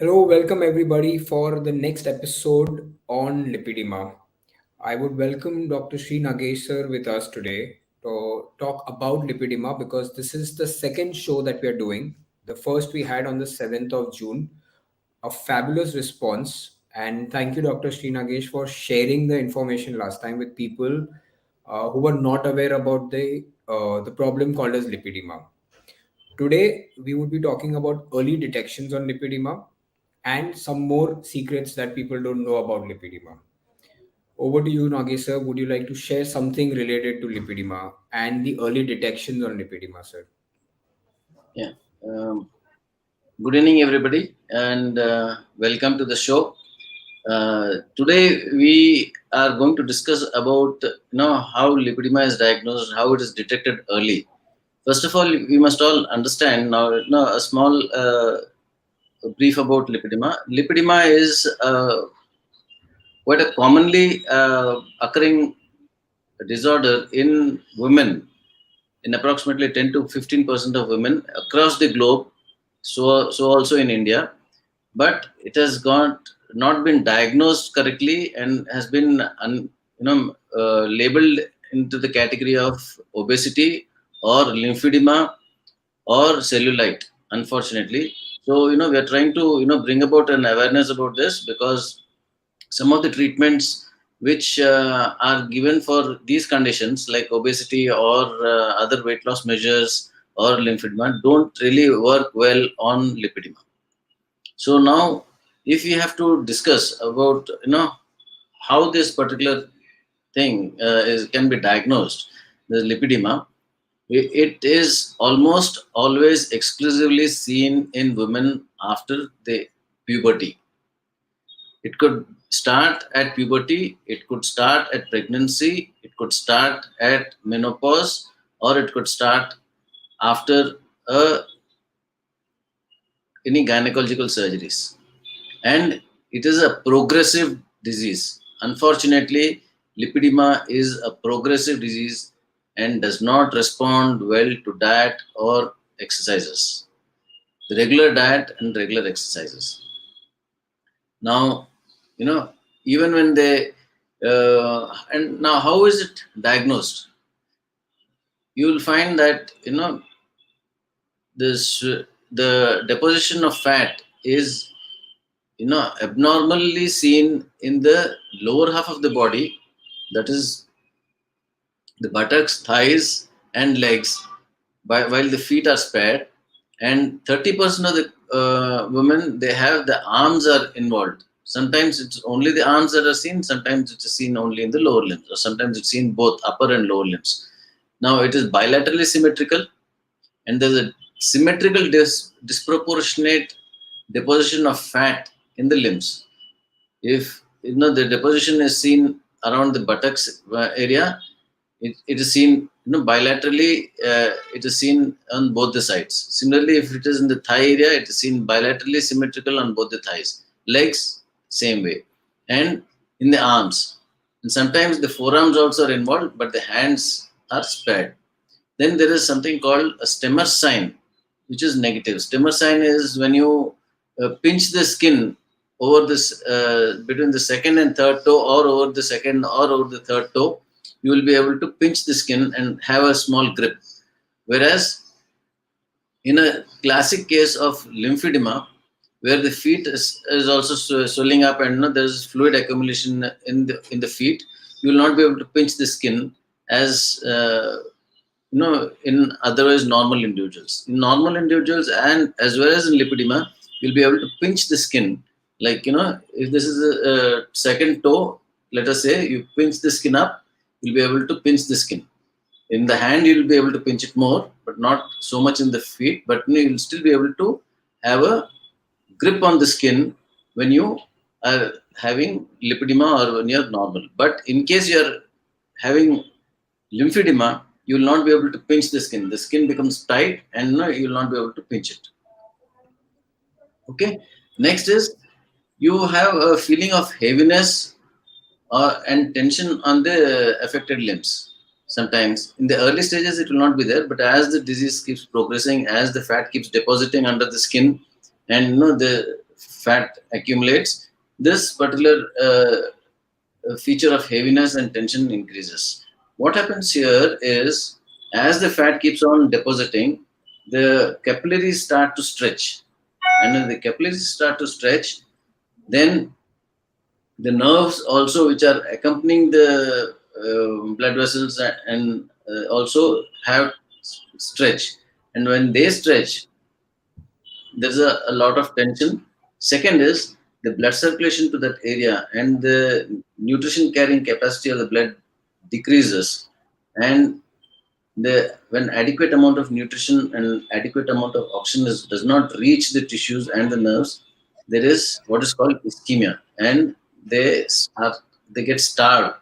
Hello, welcome everybody for the next episode on lipedema. I would welcome Dr. Srinagesh sir with us today to talk about lipedema because this is the second show that we are doing. The first we had on the 7th of June, a fabulous response. And thank you, Dr. Srinagesh, for sharing the information last time with people who were not aware about the problem called as lipedema. Today, we would be talking about early detections on lipedema and some more secrets that people don't know about lipedema. Over to you, Nagesh sir. Would you like to share something related to lipedema and the early detections on lipedema, sir? Yeah. Um, Good evening, everybody, and welcome to the show. Today we are going to discuss about how lipedema is diagnosed, how it is detected early. First of all, we must all understand now. A small brief about lipedema. Lipedema is quite a commonly occurring disorder in women, in approximately 10 to 15% of women across the globe. So also in India, but it has not been diagnosed correctly and has been labeled into the category of obesity or lymphedema or cellulite, unfortunately. So we are trying to bring about an awareness about this, because some of the treatments which are given for these conditions like obesity or other weight loss measures or lymphedema don't really work well on lipedema. So now, if we have to discuss about how this particular thing can be diagnosed, the lipedema, it is almost always exclusively seen in women after the puberty. It could start at puberty, it could start at pregnancy, it could start at menopause, or it could start after any gynecological surgeries. And it is a progressive disease. Unfortunately, lipedema is a progressive disease and does not respond well to diet or exercises, the regular diet and regular exercises. Now, you know, even when they and now how is it diagnosed? You will find that this the deposition of fat is abnormally seen in the lower half of the body, that is the buttocks, thighs and legs, while the feet are spared. And 30% of the women, they have the arms are involved. Sometimes it's only the arms that are seen, sometimes it's seen only in the lower limbs, or sometimes it's seen both upper and lower limbs. Now it is bilaterally symmetrical, and there's a symmetrical disproportionate deposition of fat in the limbs. If the deposition is seen around the buttocks area, it is seen bilaterally. It is seen on both the sides. Similarly, if it is in the thigh area, it is seen bilaterally symmetrical on both the thighs. Legs, same way, and in the arms. And sometimes the forearms also are involved, but the hands are spared. Then there is something called a stemmer sign, which is negative. Stemmer sign is when you pinch the skin over this between the second and third toe, or over the second or over the third toe, you will be able to pinch the skin and have a small grip. Whereas in a classic case of lymphedema, where the feet is also swelling up, and there is fluid accumulation in the feet, you will not be able to pinch the skin as in otherwise normal individuals. In normal individuals and as well as in lipedema, you'll be able to pinch the skin. Like if this is a second toe, let us say you pinch the skin up, you'll be able to pinch the skin. In the hand, you'll be able to pinch it more, but not so much in the feet. But you'll still be able to have a grip on the skin when you are having lipedema or when you're normal. But in case you're having lymphedema, you will not be able to pinch the skin. The skin becomes tight, and you will not be able to pinch it. Okay. Next is you have a feeling of heaviness and tension on the affected limbs. Sometimes in the early stages it will not be there, but as the disease keeps progressing, as the fat keeps depositing under the skin, and the fat accumulates, this particular feature of heaviness and tension increases. What happens here is, as the fat keeps on depositing, the capillaries start to stretch. And when the capillaries start to stretch, then the nerves also, which are accompanying the blood vessels and also have stretch. And when they stretch, there's a lot of tension. Second is the blood circulation to that area and the nutrition carrying capacity of the blood decreases. And when adequate amount of nutrition and adequate amount of oxygen does not reach the tissues and the nerves, there is what is called ischemia, and they are they get starved.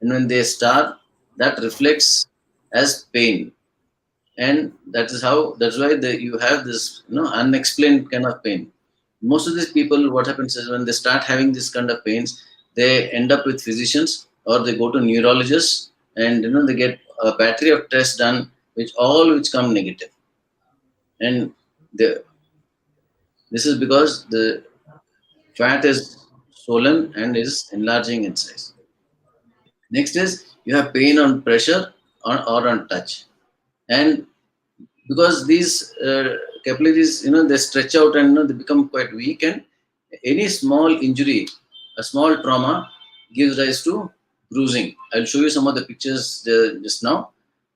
And when they starve, that reflects as pain, and that's why you have this unexplained kind of pain. Most of these people, what happens is, when they start having this kind of pains, they end up with physicians or they go to neurologists, and they get a battery of tests done, which come negative. And the, this is because the fat is swollen and is enlarging in size. Next is, you have pain on pressure or on touch. And because these capillaries, they stretch out, and they become quite weak, and any small injury, a small trauma, gives rise to bruising. I'll show you some of the pictures just now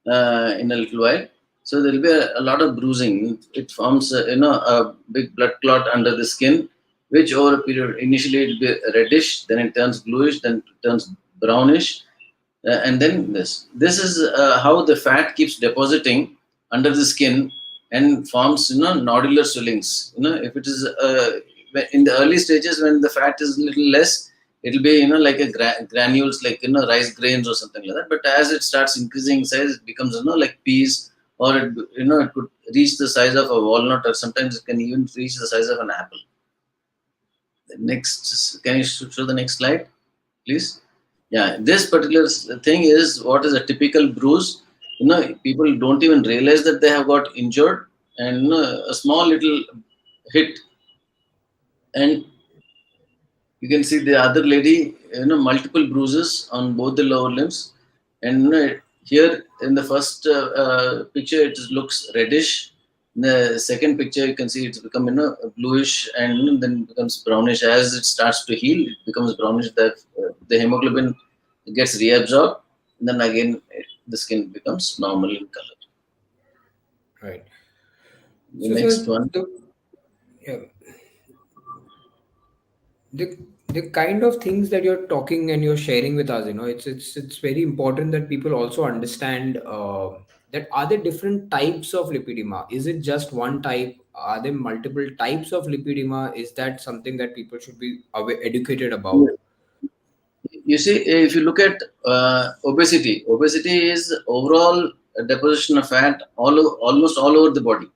in a little while. So there will be a lot of bruising. It forms a big blood clot under the skin, which over a period, initially it will be reddish, then it turns bluish, then it turns brownish, and then this is how the fat keeps depositing under the skin and forms nodular swellings. If it is in the early stages, when the fat is a little less, it will be like a granules, like rice grains or something like that. But as it starts increasing in size, it becomes like peas, or it could reach the size of a walnut, or sometimes it can even reach the size of an apple. Next, can you show the next slide, please? Yeah, this particular thing is what is a typical bruise. People don't even realize that they have got injured, and a small little hit, and you can see the other lady, multiple bruises on both the lower limbs. And here in the first picture, it looks reddish. In the second picture, you can see it's become bluish, and then becomes brownish. As it starts to heal, it becomes brownish. That the hemoglobin gets reabsorbed, and then again the skin becomes normal in color. Right. The So, sir, next one. yeah, the the kind of things that you're talking and you're sharing with us, it's very important that people also understand that are there different types of lipedema? Is it just one type? Are there multiple types of lipedema? Is that something that people should be educated about? You see, if you look at obesity is overall deposition of fat almost all over the body.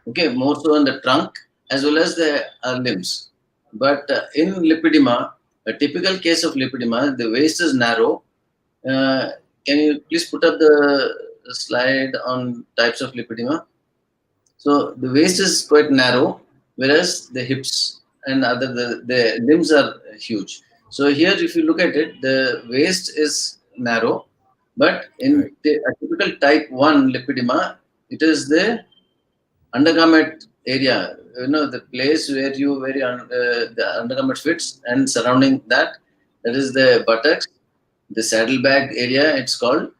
Okay, more so in the trunk as well as the limbs. But in lipedema, a typical case of lipedema, the waist is narrow. Uh, can you please put up the slide on types of lipedema? So the waist is quite narrow, whereas the hips and the limbs are huge. So here, if you look at it, the waist is narrow, but in Right. a typical type 1 lipedema, it is the undergarment area, the place where the undergarment fits, and surrounding that is the buttocks, the saddlebag area, it's called,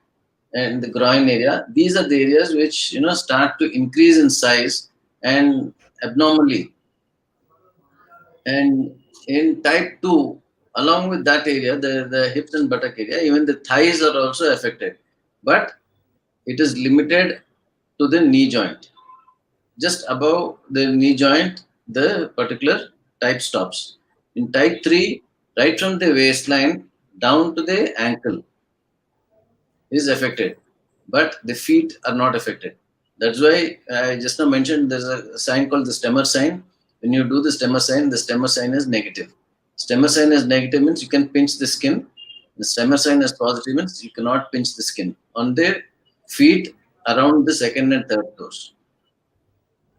and the groin area. These are the areas which start to increase in size and abnormally. And in type 2, along with that area, the hips and buttock area, even the thighs are also affected, but it is limited to the knee joint. Just above the knee joint, the particular type stops. In type 3, right from the waistline down to the ankle is affected, but the feet are not affected. That's why I just now mentioned there's a sign called the stemmer sign. When you do the stemmer sign is negative. Stemmer sign is negative means you can pinch the skin. The stemmer sign is positive means you cannot pinch the skin on the feet around the second and third toes.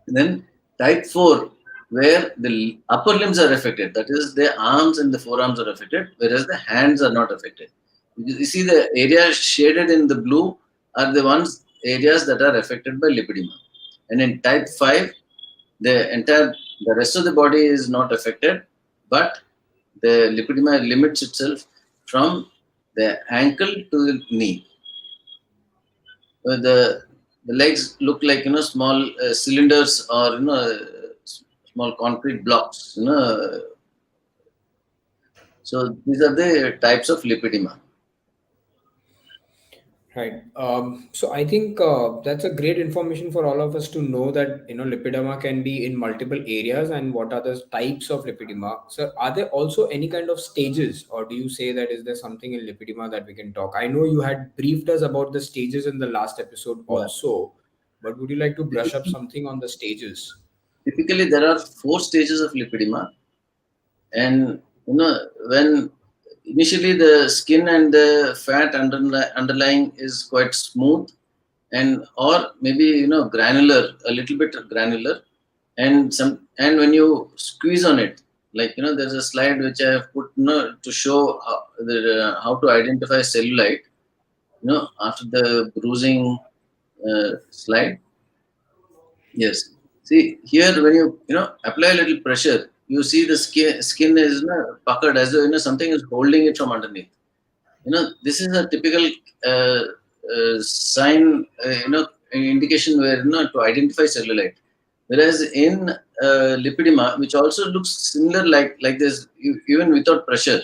And then type 4 where the upper limbs are affected. That is, the arms and the forearms are affected, whereas the hands are not affected. You see, the areas shaded in the blue are the ones areas that are affected by lipedema. And in type 5, the rest of the body is not affected, but the lipedema limits itself from the ankle to the knee. The legs look like small cylinders, or small concrete blocks. So these are the types of lipedema. Right. So I think that's a great information for all of us to know that lipedema can be in multiple areas and what are the types of lipedema. So are there also any kind of stages, or do you say that is there something in lipedema that we can talk? I know you had briefed us about the stages in the last episode Yeah. also, but would you like to brush up Typically, something on the stages? typically there are 4 stages of lipedema, and when initially the skin and the fat underlying is quite smooth, and or maybe granular, a little bit granular, and when you squeeze on it, like there's a slide which I have put to show how to identify cellulite after the bruising slide. Yes. See here, when you apply a little pressure, you see the skin is puckered, as though something is holding it from underneath. This is a typical sign, indication where to identify cellulite. Whereas in lipedema, which also looks similar, like this, even without pressure,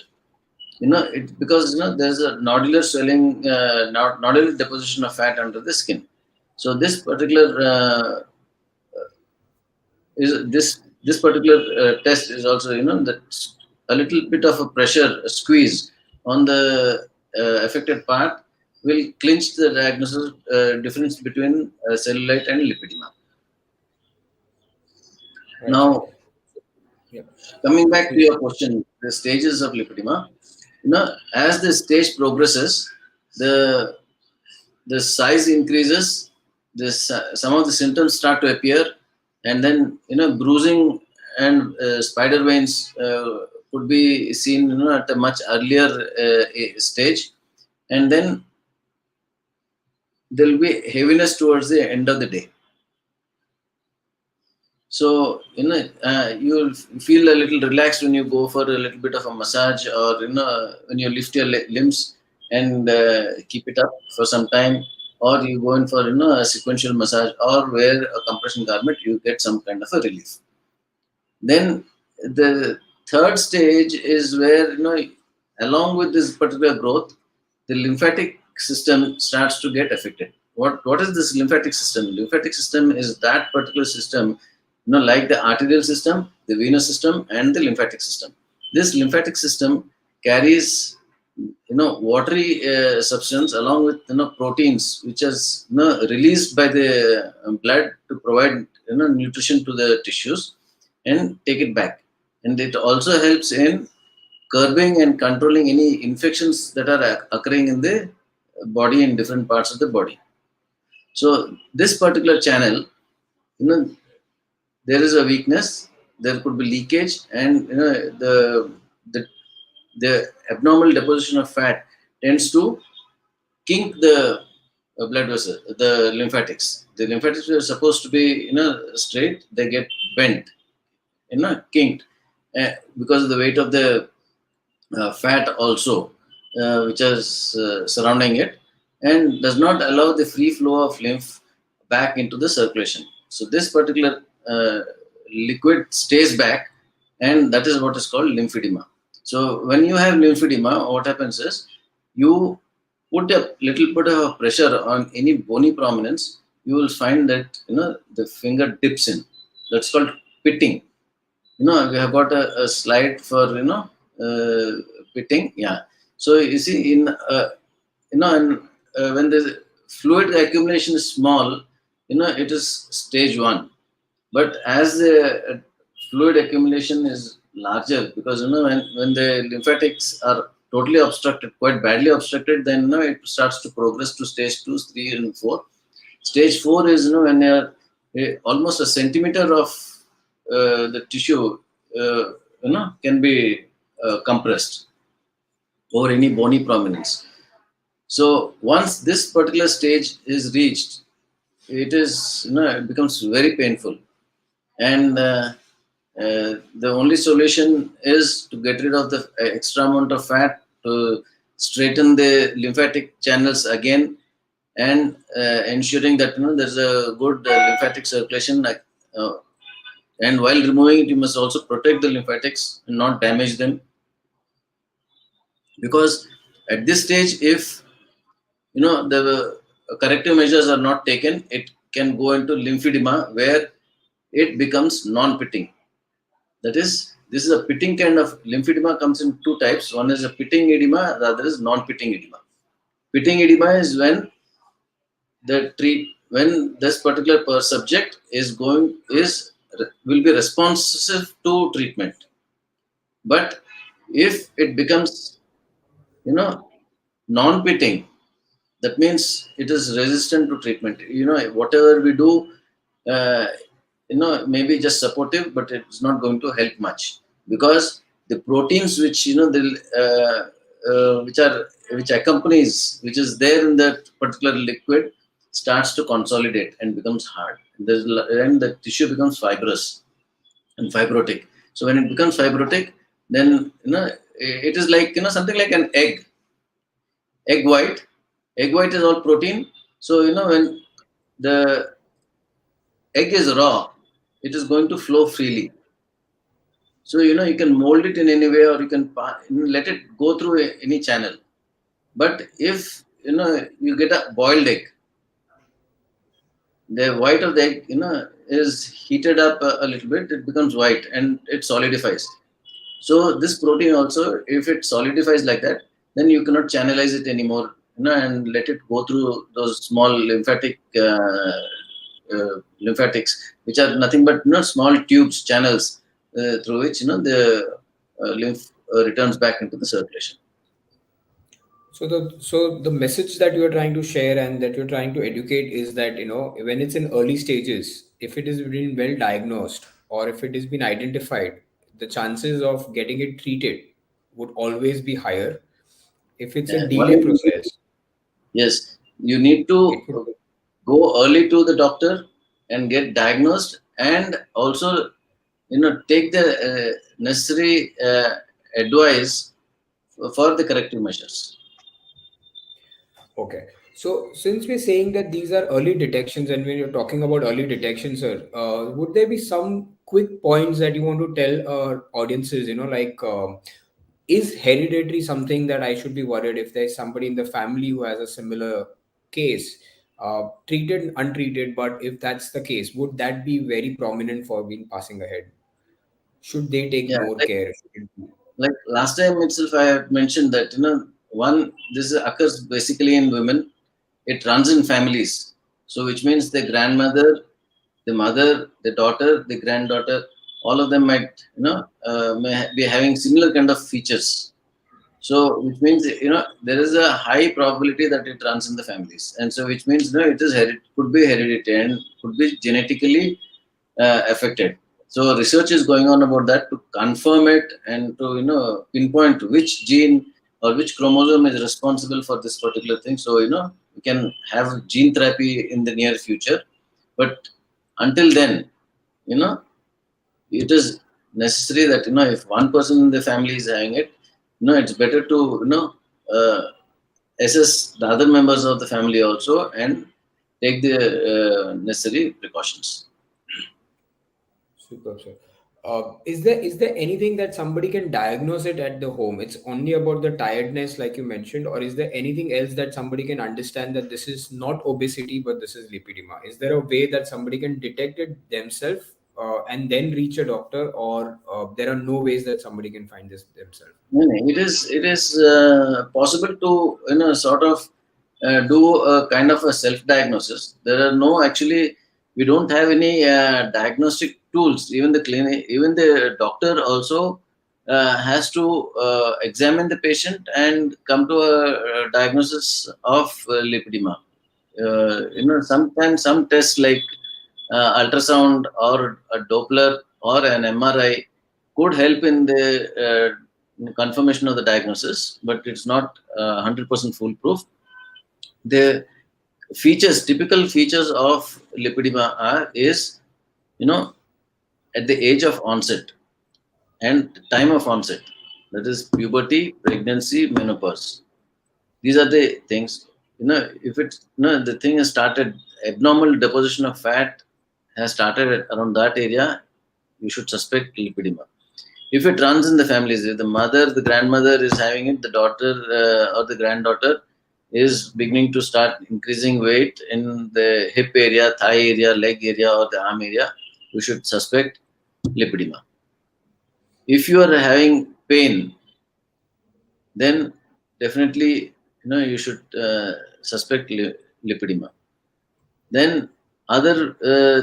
it because there's a nodular swelling, nodular deposition of fat under the skin. So this particular this particular test is also that a little bit of a pressure, a squeeze on the affected part will clinch the diagnosis difference between cellulite and lipedema. Right. Now, Yeah. coming back to Please. your question, the stages of lipedema, as the stage progresses, the the size increases, this some of the symptoms start to appear, and then bruising and spider veins could be seen at a much earlier stage, and then there will be heaviness towards the end of the day. So you'll feel a little relaxed when you go for a little bit of a massage, or when you lift your limbs and keep it up for some time, or you go in for a sequential massage, or wear a compression garment, you get some kind of a relief. Then the third stage is where along with this particular growth, the lymphatic system starts to get affected. What is this lymphatic system? Lymphatic system is that particular system, like the arterial system, the venous system, and the lymphatic system. This lymphatic system carries watery substance along with proteins, which is released by the blood to provide nutrition to the tissues and take it back. And it also helps in curbing and controlling any infections that are occurring in the body, in different parts of the body. So this particular channel, there is a weakness, there could be leakage, and the the abnormal deposition of fat tends to kink the blood vessel, the lymphatics. The lymphatics are supposed to be straight, they get bent, kinked, because of the weight of the fat also, which is surrounding it, and does not allow the free flow of lymph back into the circulation. So this particular liquid stays back, and that is what is called lymphedema. So when you have lymphedema, what happens is you put a little bit of pressure on any bony prominence, you will find that the finger dips in. That's called pitting. We have got a slide for pitting. Yeah. So you see, in and when the fluid accumulation is small, it is stage 1. But as the fluid accumulation is larger, because when the lymphatics are totally obstructed, quite badly obstructed, then it starts to progress to stage 2, 3, and 4. Stage 4 is when you're almost a centimeter of the tissue, can be compressed or any bony prominence. So once this particular stage is reached, it becomes very painful, and the only solution is to get rid of the extra amount of fat, to straighten the lymphatic channels again, and ensuring that there's a good lymphatic circulation. Uh, and while removing it, you must also protect the lymphatics and not damage them, because at this stage, if the corrective measures are not taken, it can go into lymphedema, where it becomes non-pitting. That is, this is a pitting kind of lymphedema. Comes in two types. One is a pitting edema, the other is non-pitting edema. Pitting edema is when this particular subject will be responsive to treatment. But if it becomes non-pitting, that means it is resistant to treatment. Whatever we do, uh, maybe just supportive, but it's not going to help much, because the proteins which which accompanies, which is there in that particular liquid, starts to consolidate and becomes hard. And the tissue becomes fibrous and fibrotic. So when it becomes fibrotic, then it is like something like an egg white. Egg white is all protein. So when the egg is raw, it is going to flow freely. So you can mold it in any way, or you can let it go through any channel. But if you get a boiled egg, the white of the egg is heated up a little bit, it becomes white and it solidifies. So this protein also, if it solidifies like that, then you cannot channelize it anymore, and let it go through those small lymphatics, which are nothing but small tubes, channels, through which the lymph returns back into the circulation. So the message that you're trying to share and that you're trying to educate is that when it's in early stages, if it has been well diagnosed or if it has been identified, the chances of getting it treated would always be higher. If it's a One delay is, process, yes, you need it to would. go early to the doctor and get diagnosed, and also take the necessary advice for the corrective measures. Okay. So since we're saying that these are early detections, and when you're talking about early detection, sir, would there be some quick points that you want to tell our audiences? Like, is hereditary something that I should be worried if there's somebody in the family who has a similar case, treated, untreated, but if that's the case, would that be very prominent for being passing ahead? Should they take Yeah, more care? Should it be- like last time itself, I had mentioned that this occurs basically in women. It runs in families, so which means the grandmother, the mother, the daughter, the granddaughter, all of them might be having similar kind of features. So which means there is a high probability that it runs in the families, and so which means it is could be hereditary and could be genetically affected. So research is going on about that, to confirm it and to pinpoint which gene or which chromosome is responsible for this particular thing. So we can have gene therapy in the near future, but until then, you know it is necessary that if one person in the family is having it, it's better to uh, assess the other members of the family also, and take the necessary precautions. Super, sir. Is there anything that somebody can diagnose it at the home? It's only about the tiredness, like you mentioned, or is there anything else that somebody can understand that this is not obesity, but this is lipedema? Is there a way that somebody can detect it themselves and then reach a doctor, or there are no ways that somebody can find this themselves? No, no, it is possible to sort of do a kind of a self-diagnosis. There are no actually, we don't have any diagnostic tools. Even the clinic, even the doctor also has to examine the patient and come to a diagnosis of lipedema. Sometimes some tests like ultrasound or a Doppler or an MRI could help in the confirmation of the diagnosis, but it's not 100% foolproof. The typical features of lipedema is, you know, at the age of onset and time of onset, that is puberty, pregnancy, menopause. These are the things. If the thing has started, abnormal deposition of fat has started around that area, you should suspect lipedema. If it runs in the families, if the grandmother is having it, the daughter or the granddaughter is beginning to start increasing weight in the hip area, thigh area, leg area, or the arm area, you should suspect lipedema. If you are having pain, then definitely you should suspect lipedema. Then other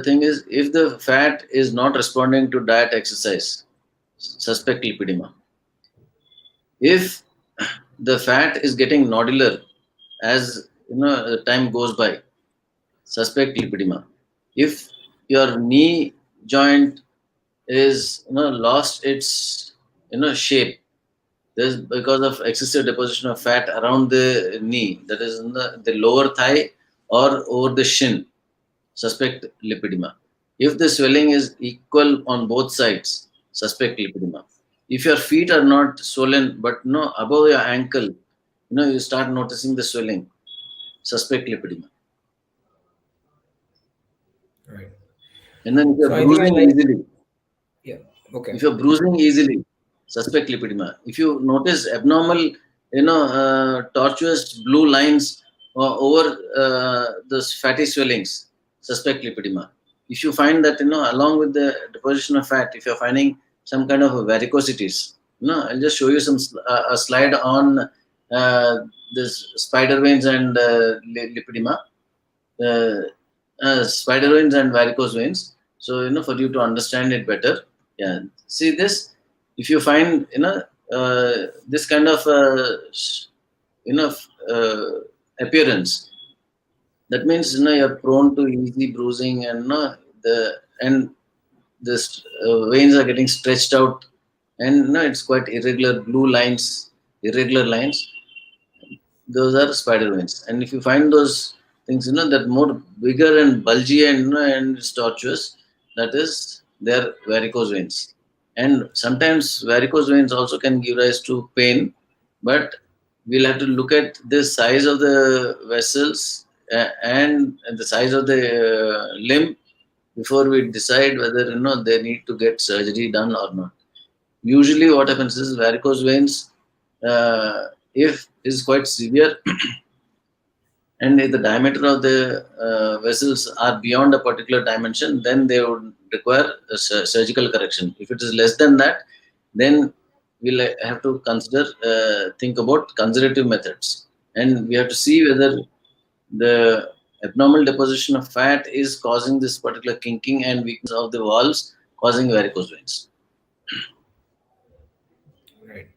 thing is, if the fat is not responding to diet, exercise, suspect lipedema. If the fat is getting nodular as time goes by, suspect lipedema. If your knee joint is lost its shape, this is because of excessive deposition of fat around the knee, that is in the lower thigh or over the shin, suspect lipedema. If the swelling is equal on both sides, suspect lipedema. If your feet are not swollen but above your ankle, you start noticing the swelling, suspect lipedema. Right. And then if So you're I think I bruising like. easily, Yeah. Okay. if you're bruising easily, suspect lipedema. If you notice abnormal, tortuous blue lines over those fatty swellings, suspect lipedema. If you find that, along with the deposition of fat, if you're finding some kind of a varicosities, I'll just show you a slide on this spider veins and lipedema, uh, spider veins and varicose veins. So, for you to understand it better, yeah, see this. If you find, this kind of, you know, uh, appearance, that means you're prone to easy bruising, and and this veins are getting stretched out, and it's quite irregular blue lines, irregular lines. Those are spider veins. And if you find those things, that more bigger and bulgy and and tortuous, that is their varicose veins. And sometimes varicose veins also can give rise to pain, but we'll have to look at the size of the vessels and the size of the limb before we decide whether they need to get surgery done or not. Usually, what happens is varicose veins, if is quite severe, and if the diameter of the vessels are beyond a particular dimension, then they would require a surgical correction. If it is less than that, then we'll have to think about conservative methods, and we have to see whether the abnormal deposition of fat is causing this particular kinking and weakness of the valves, causing varicose veins. Right.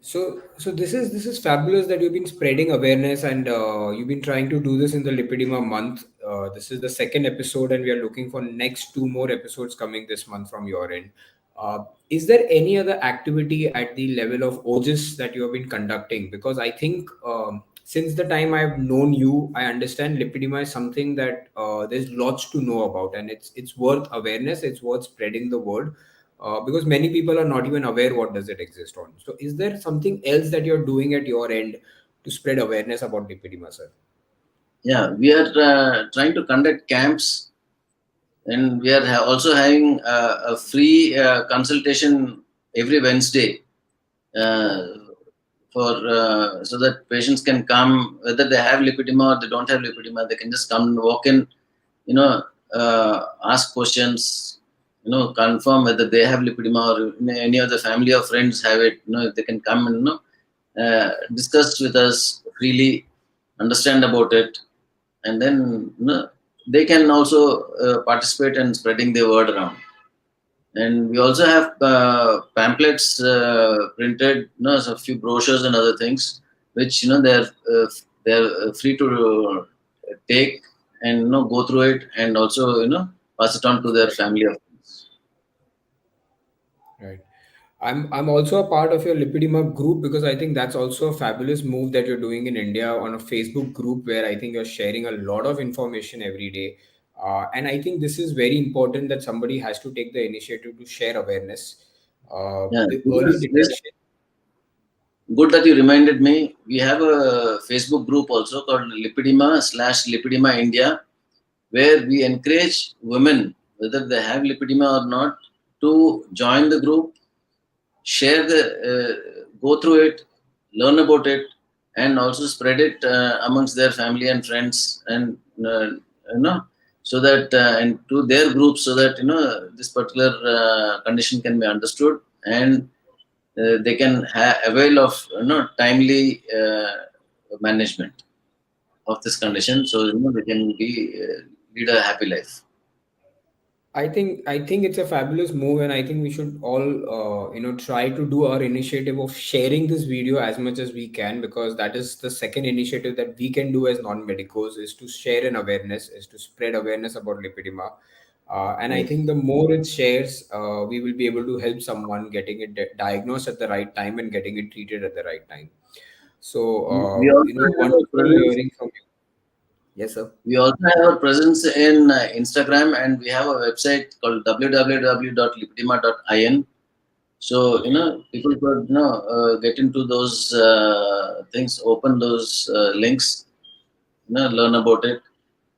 So this is fabulous that you've been spreading awareness, and you've been trying to do this in the Lipedema month. This is the second episode, and we are looking for next two more episodes coming this month from your end. Is there any other activity at the level of OGIS that you have been conducting? Because I think since the time I've known you, I understand lipedema is something that there's lots to know about, and it's worth awareness. It's worth spreading the word, because many people are not even aware what does it exist on. So is there something else that you're doing at your end to spread awareness about lipedema, sir? Yeah, we are trying to conduct camps, and we are also having a free consultation every Wednesday, uh, for so that patients can come, whether they have lipedema or they don't have lipedema, they can just come and walk in, ask questions, confirm whether they have lipedema or any of the family or friends have it. They can come and discuss with us freely, understand about it, and then they can also participate in spreading the word around. And we also have pamphlets printed, so a few brochures and other things, which they're free to take and go through it, and also pass it on to their family of friends. I'm also a part of your Lipedema group because I think that's also a fabulous move that you're doing in India on a Facebook group where I think you're sharing a lot of information every day. And I think this is very important that somebody has to take the initiative to share awareness. Yeah, The early this detection. good that you reminded me. We have a Facebook group also called Lipedema/Lipedema India, where we encourage women, whether they have lipedema or not, to join the group, share the, go through it, learn about it, and also spread it amongst their family and friends, and you know, so that and to their groups, so that this particular condition can be understood, and they can avail of timely management of this condition, so they can be lead a happy life. I think it's a fabulous move, and I think we should all try to do our initiative of sharing this video as much as we can, because that is the second initiative that we can do as non-medicos, is to share an awareness, is to spread awareness about lipedema. And I Right. think the more it shares, we will be able to help someone getting it diagnosed at the right time and getting it treated at the right time. So We also have a wonderful presence. hearing from you. Yes, sir. We also have a presence in Instagram, and we have a website called www.lipedema.in. So Okay. people could get into those things, open those links, learn about it.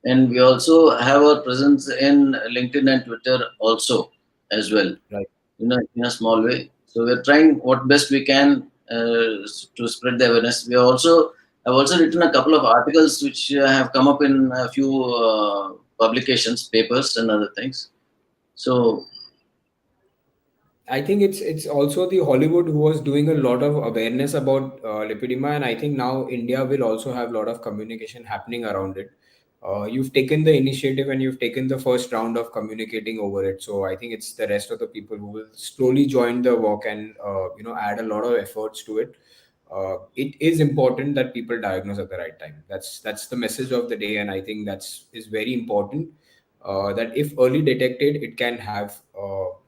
And we also have our presence in LinkedIn and Twitter also as well, Right. in a small way. So we're trying what best we can to spread the awareness. I've also written a couple of articles which have come up in a few publications, papers, and other things. So I think it's also the Hollywood who was doing a lot of awareness about lipedema, and I think now India will also have a lot of communication happening around it. You've taken the initiative and you've taken the first round of communicating over it, so I think it's the rest of the people who will slowly join the work and add a lot of efforts to it. It is important that people diagnose at the right time. That's the message of the day, and I think that's is very important. That if early detected, it can have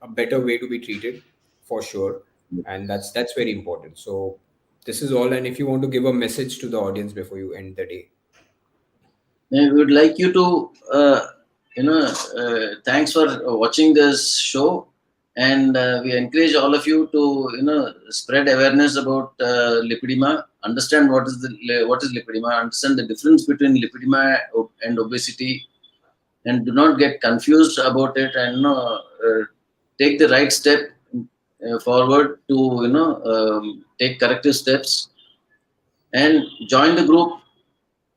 a better way to be treated for sure, and that's very important. So this is all, and if you want to give a message to the audience before you end the day. we would like you to, thanks for watching this show, and we encourage all of you to, spread awareness about lipedema, understand what is lipedema, understand the difference between lipedema and obesity, and do not get confused about it, and take the right step forward to take corrective steps, and join the group.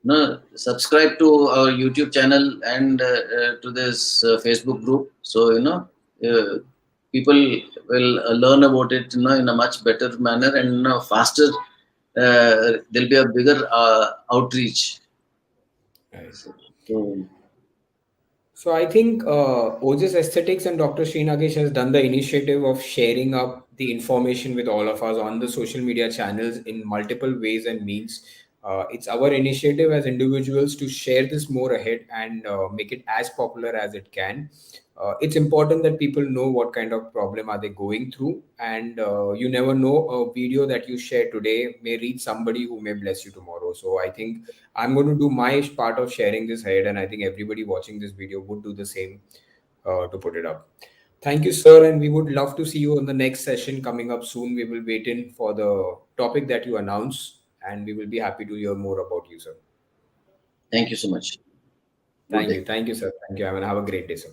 No, subscribe to our YouTube channel, and to this Facebook group. So uh, people will learn about it, in a much better manner, and faster. There'll be a bigger outreach. Right. So So I think Ojas Aesthetics and Dr. Srinagesh has done the initiative of sharing up the information with all of us on the social media channels in multiple ways and means. It's our initiative as individuals to share this more ahead and make it as popular as it can. It's important that people know what kind of problem are they going through, and you never know, a video that you share today may reach somebody who may bless you tomorrow. So I think I'm going to do my part of sharing this ahead, and I think everybody watching this video would do the same to put it up. Thank you, sir, and we would love to see you on the next session coming up soon. We will wait in for the topic that you announce, and we will be happy to hear more about you, sir. thank you so much. Good day. Thank you, sir. Thank you, and have a great day, sir.